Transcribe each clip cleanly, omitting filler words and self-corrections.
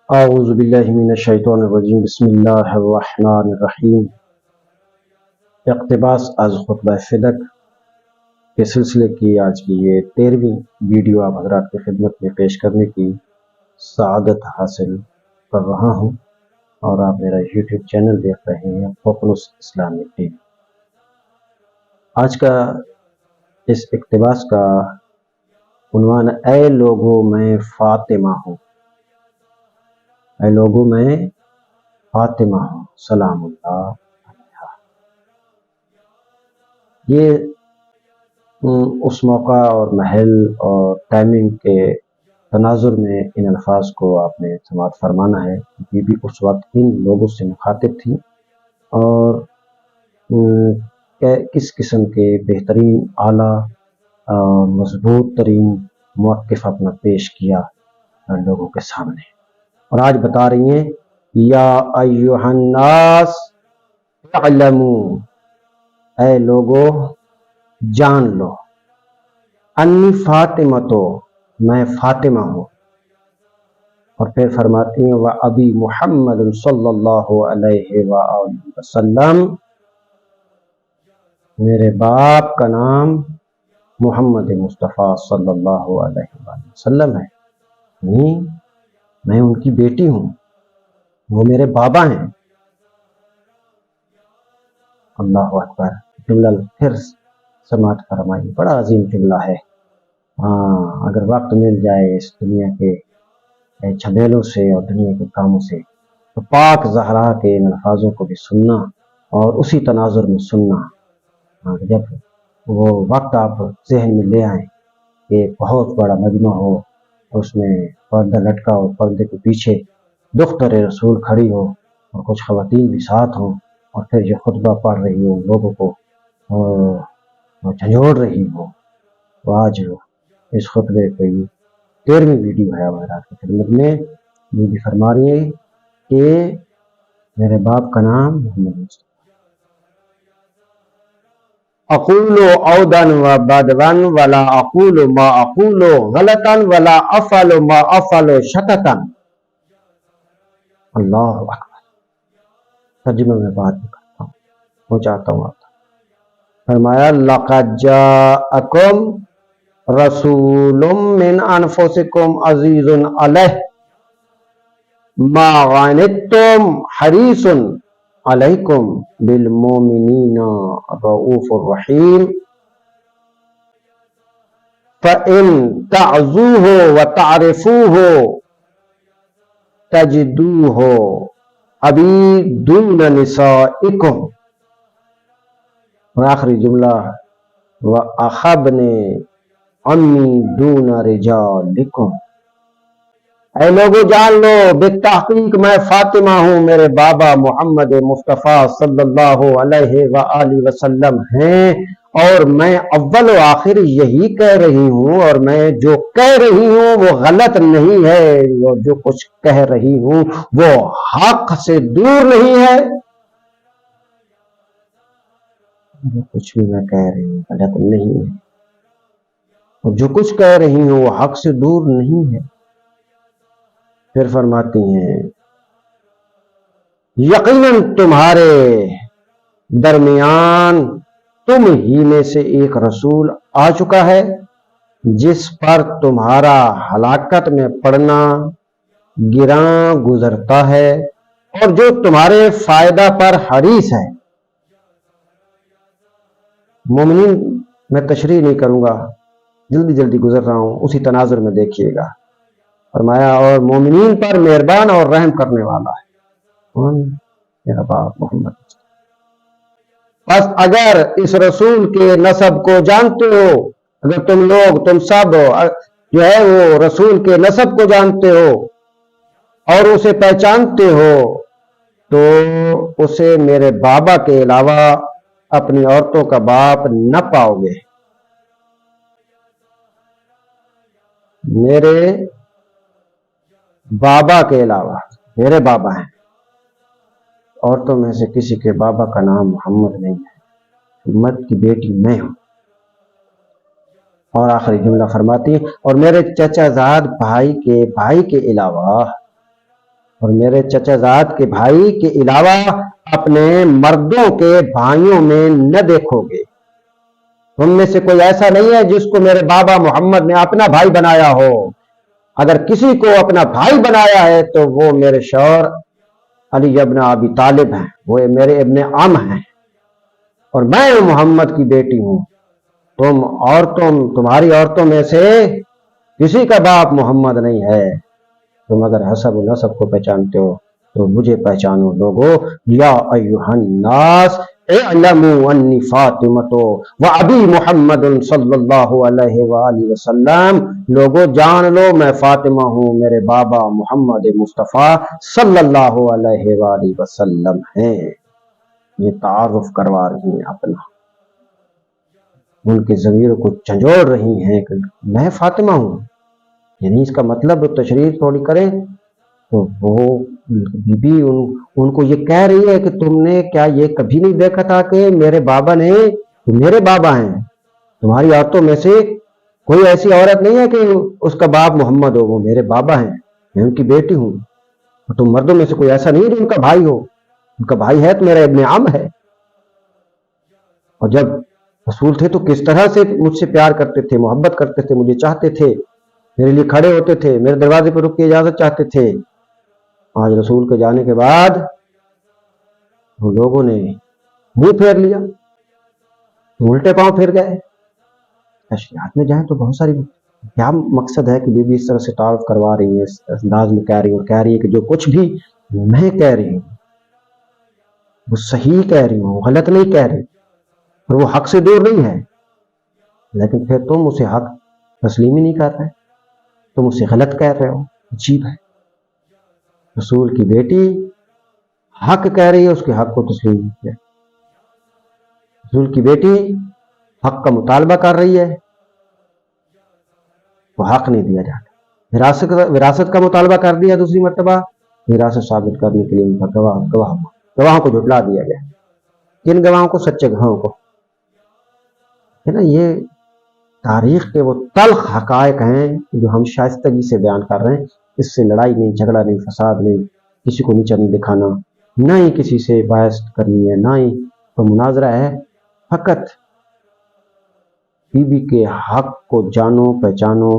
اعوذ باللہ من الشیطان الرجیم بسم اللہ الرحمن الرحیم۔ اقتباس از خطبہ فدق کے سلسلے کی آج کی یہ 13ویں ویڈیو آپ حضرات کی خدمت میں پیش کرنے کی سعادت حاصل کر رہا ہوں، اور آپ میرا یوٹیوب چینل دیکھ رہے ہیں پاپولس اسلامک ٹی وی۔ آج کا اس اقتباس کا عنوان اے لوگوں میں فاطمہ ہوں، اے لوگوں میں فاطمہ ہوں سلام اللہ علیہا۔ یہ اس موقع اور محل اور ٹائمنگ کے تناظر میں ان الفاظ کو آپ نے سماعت فرمانا ہے۔ یہ بھی اس وقت کن لوگوں سے مخاطب تھی اور کس قسم کے بہترین اعلیٰ اور مضبوط ترین موقف اپنا پیش کیا لوگوں کے سامنے، اور آج بتا رہی ہیں یا ایھا الناس اعلموا، اے لوگو جان لو، انی فاطمہ، تو میں فاطمہ ہوں، اور پھر فرماتی ہیں وَأَبِي محمد صلی اللہ علیہ وآلہ وسلم، میرے باپ کا نام محمد مصطفیٰ صلی اللہ علیہ وآلہ وسلم ہے، نہیں میں ان کی بیٹی ہوں، وہ میرے بابا ہیں۔ اللہ اکبر، جملہ پھر سماعت فرمائی، بڑا عظیم جملہ ہے۔ اگر وقت مل جائے اس دنیا کے جھمیلوں سے اور دنیا کے کاموں سے، تو پاک زہرا کے ان الفاظوں کو بھی سننا اور اسی تناظر میں سننا، جب وہ وقت آپ ذہن میں لے آئیں کہ ایک بہت بڑا مجمع ہو، اس میں پردہ لٹکا ہو، پردے کے پیچھے دختر رسول کھڑی ہو اور کچھ خواتین بھی ساتھ ہوں، اور پھر یہ خطبہ پڑھ رہی ہو، لوگوں کو جھنجھوڑ رہی ہو۔ تو آج اس خطبے کی 13ویں ویڈیو ہے ہمارا کی خدمت میں، یہ بھی فرما رہی ہے کہ میرے باپ کا نام محمد مصطفیٰ، اقول عودا و بدوا ولا اقول ما اقول غلطا ولا افعل ما افعل شططا۔ اللہ اکبر، ترجمہ میں بات بھی کرتا ہوں، پہنچاتا ہوں آپ تک۔ فرمایا لقد جاءکم رسول من انفسکم عزیز علیہ ما عنتم حریص علیکم بالمؤمنین رؤوف الرحیم فإن تعزوه وتعرفوه تجدوه ابی دون نسائکم۔ اور آخری جملہ وَأَخَبْنِ عَمِّي دُونَ رِجَالِكُمْ، اے لوگو جان لو، بالتحقیق میں فاطمہ ہوں، میرے بابا محمد مصطفیٰ صلی اللہ علیہ وآلہ وسلم ہیں، اور میں اول و آخر یہی کہہ رہی ہوں، اور میں جو کہہ رہی ہوں وہ غلط نہیں ہے، اور جو کچھ کہہ رہی ہوں وہ حق سے دور نہیں ہے۔ جو کچھ بھی میں کہہ رہی ہوں غلط نہیں ہے، اور جو کچھ کہہ رہی ہوں وہ حق سے دور نہیں ہے۔ پھر فرماتی ہیں یقیناً تمہارے درمیان تم ہی میں سے ایک رسول آ چکا ہے، جس پر تمہارا ہلاکت میں پڑنا گراں گزرتا ہے، اور جو تمہارے فائدہ پر حریص ہے۔ مومنین میں تشریح نہیں کروں گا، جلدی جلدی گزر رہا ہوں، اسی تناظر میں دیکھیے گا۔ فرمایا اور مومنین پر مہربان اور رحم کرنے والا ہے، کون؟ میرا باپ محمد۔ بس اگر اس رسول کے نسب کو جانتے ہو، اگر تم سب جو ہے وہ رسول کے نسب کو جانتے ہو اور اسے پہچانتے ہو، تو اسے میرے بابا کے علاوہ اپنی عورتوں کا باپ نہ پاؤ گے۔ میرے بابا کے علاوہ، میرے بابا ہیں، عورتوں میں سے کسی کے بابا کا نام محمد نہیں ہے، محمد کی بیٹی میں ہوں۔ اور آخری جملہ فرماتی ہے اور میرے چچا زاد بھائی کے علاوہ اور میرے چچا زاد کے بھائی کے علاوہ اپنے مردوں کے بھائیوں میں نہ دیکھو گے۔ تم میں سے کوئی ایسا نہیں ہے جس کو میرے بابا محمد نے اپنا بھائی بنایا ہو۔ اگر کسی کو اپنا بھائی بنایا ہے تو وہ میرے شوہر علی ابن ابی طالب ہیں، وہ میرے ابن عم ہیں، اور میں محمد کی بیٹی ہوں۔ تمہاری عورتوں میں سے کسی کا باپ محمد نہیں ہے۔ تم اگر حسب و نسب کو پہچانتے ہو تو مجھے پہچانو۔ لوگو یا ایھا الناس اعلموا انی فاطمۃ و ابی محمد صلی اللہ علیہ وآلہ وسلم، لوگو جان لو میں فاطمہ ہوں، میرے بابا محمد مصطفیٰ صلی اللہ علیہ وآلہ وسلم ہیں۔ یہ تعارف کروا رہی ہیں اپنا، ان کے ضمیر کو جھنجھوڑ رہی ہیں کہ میں فاطمہ ہوں۔ یعنی اس کا مطلب تشریح تھوڑی کریں تو وہ بی بی ان کو یہ کہہ رہی ہے کہ تم نے کیا یہ کبھی نہیں دیکھا تھا کہ میرے بابا نے، میرے بابا ہیں، تمہاری عورتوں میں سے کوئی ایسی عورت نہیں ہے کہ اس کا باپ محمد ہو، وہ میرے بابا ہیں، میں ان کی بیٹی ہوں۔ اور تم مردوں میں سے کوئی ایسا نہیں ہے جو ان کا بھائی ہو، ان کا بھائی ہے تو میرا ابن عم ہے۔ اور جب رسول تھے تو کس طرح سے مجھ سے پیار کرتے تھے، محبت کرتے تھے، مجھے چاہتے تھے، میرے لیے کھڑے ہوتے تھے، میرے دروازے پر رک کے اجازت چاہتے تھے۔ آج رسول کے جانے کے بعد وہ لوگوں نے منہ پھیر لیا، الٹے پاؤں پھر گئے۔ تشریحات میں جائیں تو بہت ساری کیا مقصد ہے کہ بی بی اس طرح سے تعارف کروا رہی ہے، اس انداز میں کہہ رہی ہے، اور کہہ رہی ہے کہ جو کچھ بھی میں کہہ رہی ہوں وہ صحیح کہہ رہی ہوں، غلط نہیں کہہ رہی، اور وہ حق سے دور نہیں ہے، لیکن پھر تم اسے حق تسلیم ہی نہیں کر رہے، تم اسے غلط کہہ رہے ہو۔ عجیب ہے، رسول کی بیٹی حق کہہ رہی ہے، اس کے حق کو تسلیم نہیں کیا۔ رسول کی بیٹی حق کا مطالبہ کر رہی ہے، وہ حق نہیں دیا جاتا۔ وراثت کا مطالبہ کر دیا دوسری مرتبہ، وراثت ثابت کرنے کے لیے ان کا گواہوں کو جھٹلا دیا گیا۔ کن گواہوں کو؟ سچے گواہوں کو، ہے نا۔ یہ تاریخ کے وہ تلخ حقائق ہیں جو ہم شائستگی سے بیان کر رہے ہیں۔ اس سے لڑائی نہیں، جھگڑا نہیں، فساد نہیں، کسی کو نیچا نہیں دکھانا، نہ ہی کسی سے بحث کرنی ہے، نہ ہی تو مناظرہ ہے۔ فقط بی بی کے حق کو جانو، پہچانو،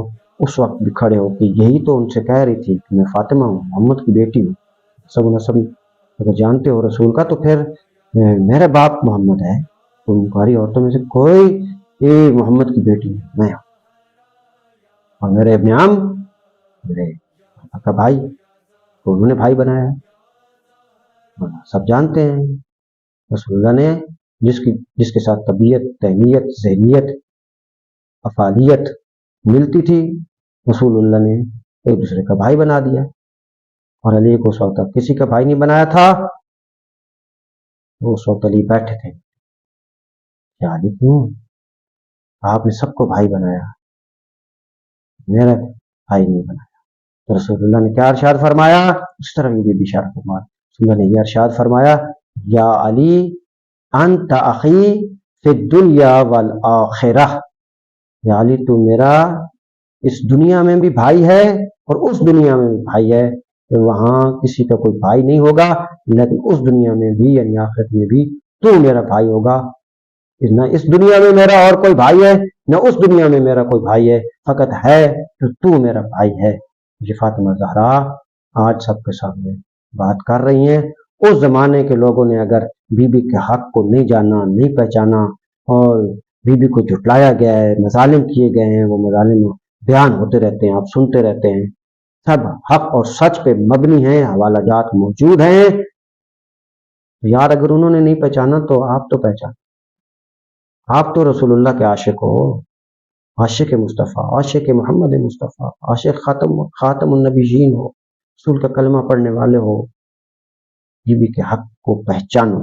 اس وقت بھی کھڑے ہو کہ یہی تو ان سے کہہ رہی تھی کہ میں فاطمہ ہوں، محمد کی بیٹی ہوں۔ سب نسب اگر جانتے ہو رسول کا تو پھر میرا باپ محمد ہے، تمہاری عورتوں میں سے کوئی یہ محمد کی بیٹی ہے، میں ہوں، اور میرے ابن عم، میرے پاپا کا بھائی تو انہوں نے بھائی بنایا۔ سب جانتے ہیں رسول اللہ نے جس کے ساتھ طبیعت، تہنیت، ذہنیت، افعالیت ملتی تھی، رسول اللہ نے ایک دوسرے کا بھائی بنا دیا۔ اور علی کو اس وقت کسی کا بھائی نہیں بنایا تھا، وہ اس وقت علی بیٹھے تھے کہ علی کیوں؟ آپ نے سب کو بھائی بنایا، میرا بھائی نہیں بنایا۔ تو رسول اللہ نے کیا ارشاد فرمایا؟ اس طرح یہ بھی اشارہ فرمایا، رسول اللہ نے یہ ارشاد فرمایا، یا علی انت اخی فی الدنیا والآخرہ، یا علی تو میرا اس دنیا میں بھی بھائی ہے اور اس دنیا میں بھی بھائی ہے، کہ وہاں کسی کا کوئی بھائی نہیں ہوگا، لیکن اس دنیا میں بھی یعنی آخرت میں بھی تو میرا بھائی ہوگا۔ نہ اس دنیا میں میرا اور کوئی بھائی ہے، نہ اس دنیا میں میرا کوئی بھائی ہے، فقط ہے تو میرا بھائی ہے۔ یہ فاطمہ زہرا آج سب کے سامنے بات کر رہی ہیں۔ اس زمانے کے لوگوں نے اگر بی بی کے حق کو نہیں جانا، نہیں پہچانا، اور بی بی کو جھٹلایا گیا ہے، مظالم کیے گئے ہیں، وہ مظالم بیان ہوتے رہتے ہیں، آپ سنتے رہتے ہیں، سب حق اور سچ پہ مبنی ہیں، حوالہ جات موجود ہیں۔ یار اگر انہوں نے نہیں پہچانا تو آپ تو پہچان، آپ تو رسول اللہ کے عاشق ہو، عاشق مصطفیٰ، عاشق محمد مصطفیٰ، عاشق خاتم النبیین ہو، رسول کا کلمہ پڑھنے والے ہو۔ بی بی کے حق کو پہچانو،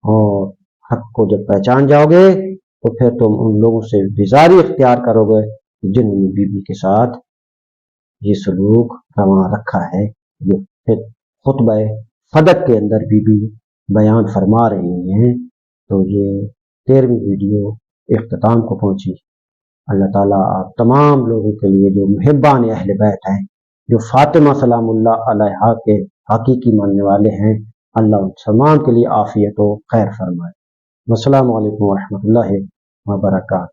اور حق کو جب پہچان جاؤ گے تو پھر تم ان لوگوں سے بیزاری اختیار کرو گے جنہوں نے بی بی کے ساتھ یہ سلوک رواں رکھا ہے۔ جو پھر خطبہ فدق کے اندر بی بی بیان فرما رہی ہیں۔ تو یہ 13ویں ویڈیو اختتام کو پہنچی۔ اللہ تعالیٰ آپ تمام لوگوں کے لیے جو محبان اہل بیت ہیں جو فاطمہ سلام اللہ علیہا کے حقیقی ماننے والے ہیں، اللہ ان تمام کے لیے عافیت و خیر فرمائے۔ السلام علیکم ورحمۃ اللہ وبرکاتہ۔